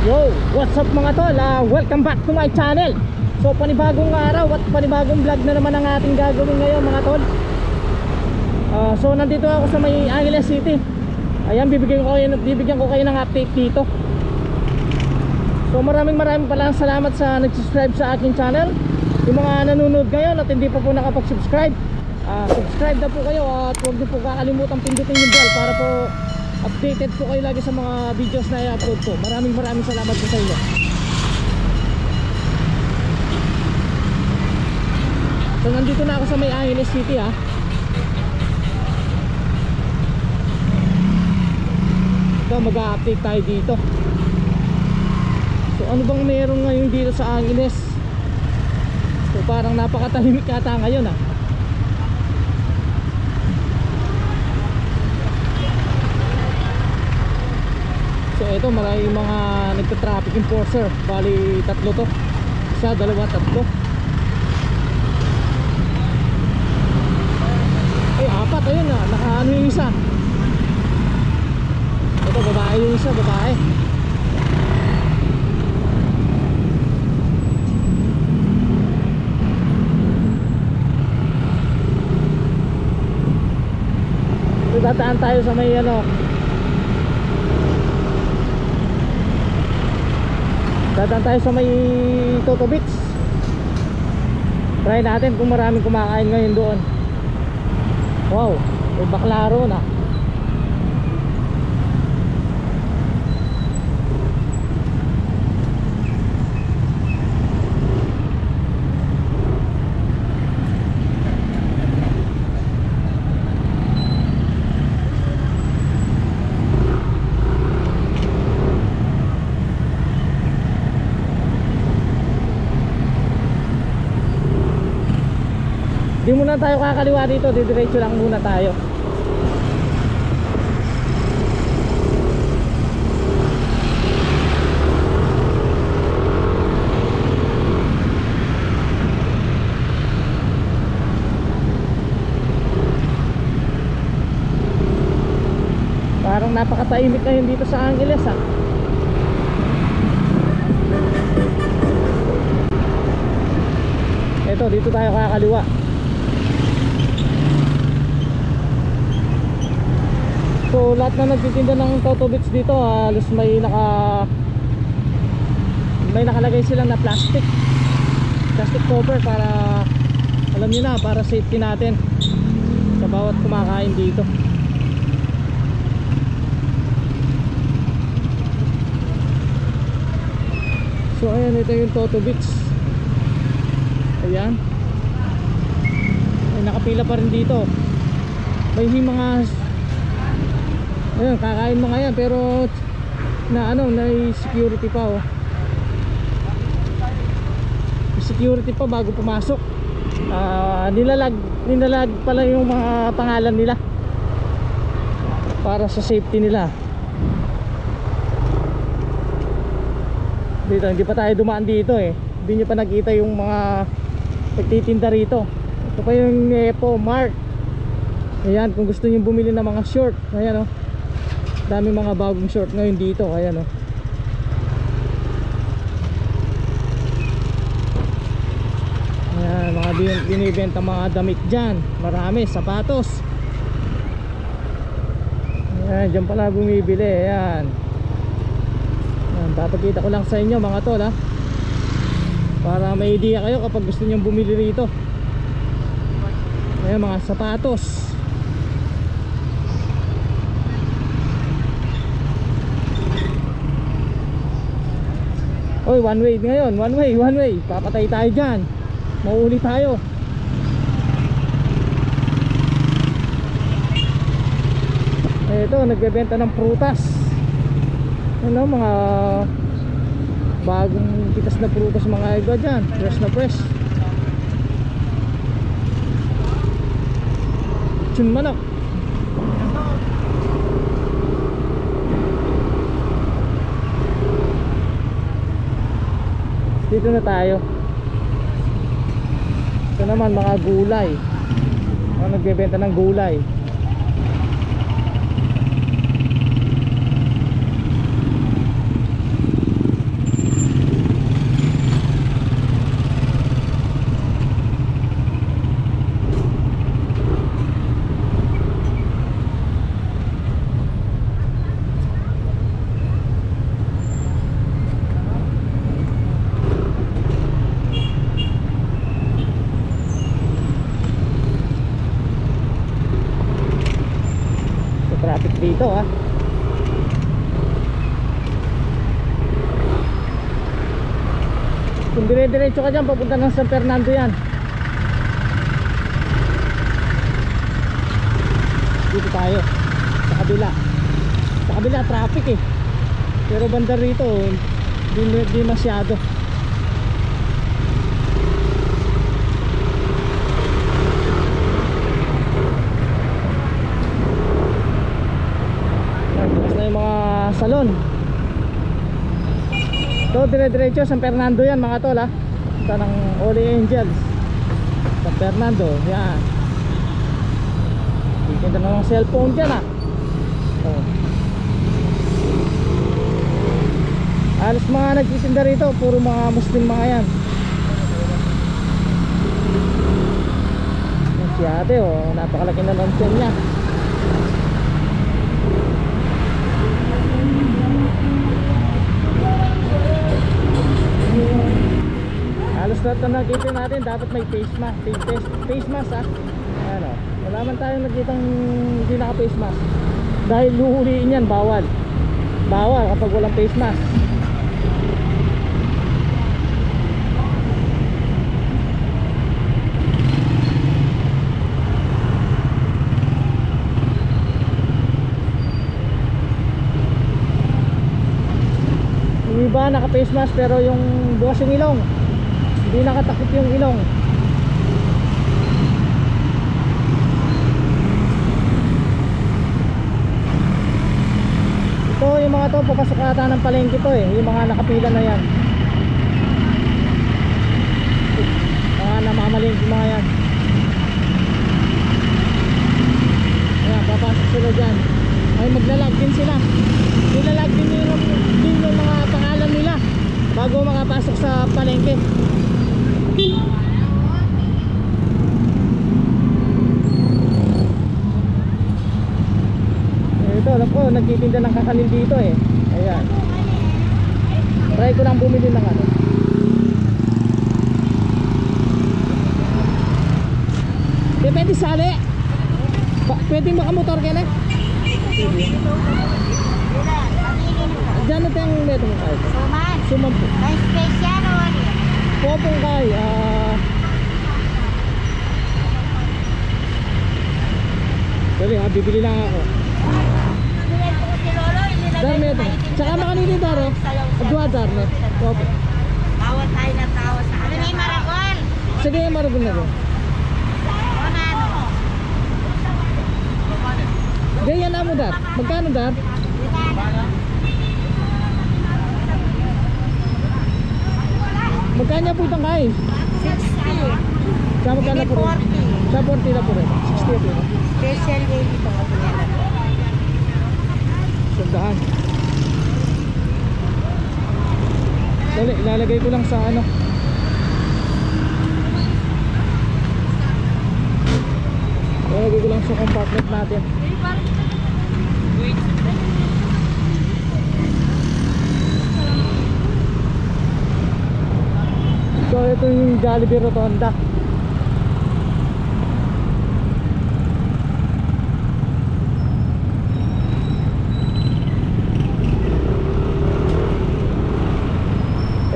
Yo, what's up mga tol? Welcome back to my channel. So panibagong araw at panibagong vlog na naman ang ating gagawin ngayon mga tol. So nandito ako sa may Angeles City. Ayan, bibigyan ko kayo ng update dito. So maraming pala salamat sa nag-subscribe sa aking channel. Yung mga nanonood ngayon at hindi pa po nakapag-subscribe, subscribe na po kayo at huwag niyo po kakalimutan pindutin yung bell para po updated po kayo lagi sa mga videos na i-upload ko. Maraming salamat po sa inyo. So nandito na ako sa may Angeles City ha. So mag-update tayo dito. So ano bang meron ngayon dito sa Angeles? So parang napakatahimik yata ngayon ha. So ito, maraming mga nagta-traffic enforcer. Bali tatlo to. Isa, dalawa, tatlo. Ay, apat, ayun na, nakaano yung isa. Ito, babae yung isa, babae. So tataan tayo sa may ano, dadaan tayo sa may Toto Beach. Try natin kung maraming kumakain ngayon doon. Wow, may baklaro na. Di muna tayo kakaliwa dito, didiretso lang muna tayo. Parang napakatahimik ngayon dito sa Angeles ha. Ito, dito tayo kakaliwa. So lahat na nagtitinda ng Toto Beach dito, halos may nakalagay silang na plastic cover para alam niyo na, para safety natin sa bawat kumakain dito. So ayan, ito yung Toto Beach. Ayan, ay nakapila pa rin dito. May mga ayun, kakain mga yan, pero na ano, na security pa oh. Security pa bago pumasok. Nilalag pala yung mga pangalan nila para sa safety nila. Dito, hindi pa tayo dumaan dito eh. Hindi nyo pa nakita yung mga nagtitinda rito. Ito pa yung Epo Mart. Ayan, kung gusto nyo bumili ng mga short, ayan oh, dami mga bagong short ngayon dito. Ayan oh. Ayan, mga binibenta mga damit dyan. Marami, sapatos. Ayan, dyan pala bumibili. Ayan, ayan, papakita ko lang sa inyo mga tol ha, para may idea kayo kapag gusto nyo bumili rito. Ayan, mga sapatos. Oy, one way ngayon, one way. Papatay tayo dyan, mauuli tayo. Ito, nagbebenta ng prutas. Ano, mga bagong pitas na prutas mga iba dyan, fresh na fresh. Chun manok. Dito na tayo. Ito naman mga gulay. Nagbebenta ng gulay. dito ha. Kung dire-diretso ka dyan, papunta ng San Fernando yan. Dito tayo sa kabila. Sa kabila traffic eh, pero banda rito di masyado. Bukas na yung mga salon. So dire-diretso San Fernando yan mga tol ha. Ito ng Holy Angels San Fernando yan. Titinda na ng cellphone dyan ha. Oh. Alas mga nagtitinda rito, puro mga Muslim mga yan. Yan si ate oh, napakalaki na ng tiyan niya. Halos lahat na nakita natin dapat may face mask. Face mask ha. Ano, wala man tayong nakitang hindi naka face mask. Dahil luhuliin yan, bawal. Bawal kapag walang face mask. Yung iba naka face mask pero yung bukas yung ilong, hindi nakatakip yung ilong. Ito yung mga to, papasok ata ng palengke to eh, yung mga nakapila na yan, mga namamalengke mga yan. Ayan, papasok sila dyan. Ay maglalag din sila. Nilalag din yung mga pangalan nila bago makapasok sa palengke. Ito alam ko nagtitinda ng kakanin dito eh. Ayan, try ko lang bumili ng ano. Depende sali. Pwedeng makamotor ka na. Diyan na tayong meto mo kayo. Suman po. May special o ano? Popong kayo. Dali ha, bibili lang ako. Dar meto. Tsaka makanini daro. Adwa dar ne. Popo. Tawa tayo na tawa sa ano na yung maragol? Sige, maragol na rin. O na ano? Ganyan na mo dar. Magkano dar? Magkano po itong kain? 60. Sa magkano po rin? 40. Sa 40 na po rin. 60 po rin. Special day dito nga po yan. Sundahan. Dali, ilalagay ko lang sa ano. Ilalagay ko lang sa compartment natin. So ito yung Jollibee Rotonda.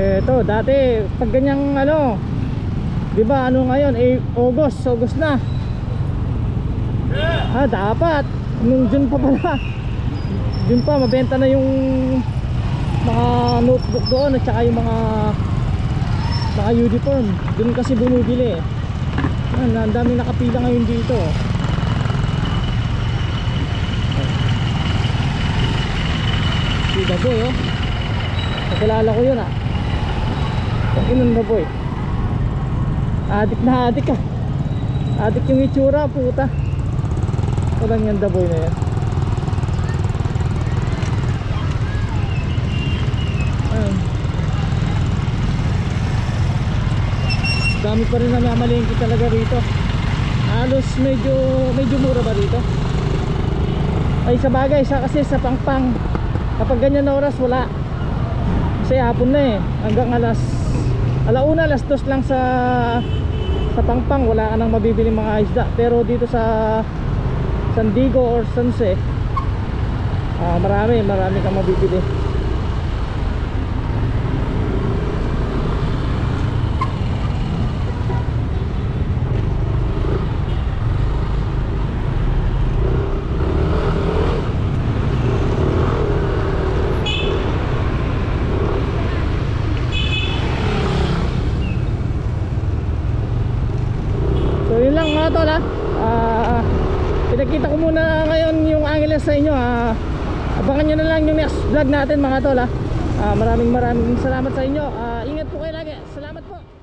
Ito dati pag ganyang ano, di ba ano ngayon August na. Dapat nung June pa pala. June pa mabenta na yung mga notebook doon at saka yung mga uniform. Doon kasi bumibili eh. Ang dami nakapila ngayon dito. Si Daboy oh. Nakilala ko yun ah. Inon Daboy. Adik na adik ah. Adik yung itsura puta. Walang yan Daboy na yan. Dami pa rin na namalengke talaga rito. Halos medyo mura ba rito? Ay sa bagay, kasi sa Pangpang kapag ganyan na oras wala. Kasi hapon na eh. Hanggang alauna, alas 2 lang sa Pangpang wala ka nang mabibili mga isda. Pero dito sa San Diego or Sanse Marami kang mabibili. So yun lang mga tol ha. Pinakita ko muna ngayon yung Angeles sa inyo. Abangan nyo na lang yung next vlog natin mga tol ha. Maraming salamat sa inyo. Ingat po kayo lagi. Salamat po.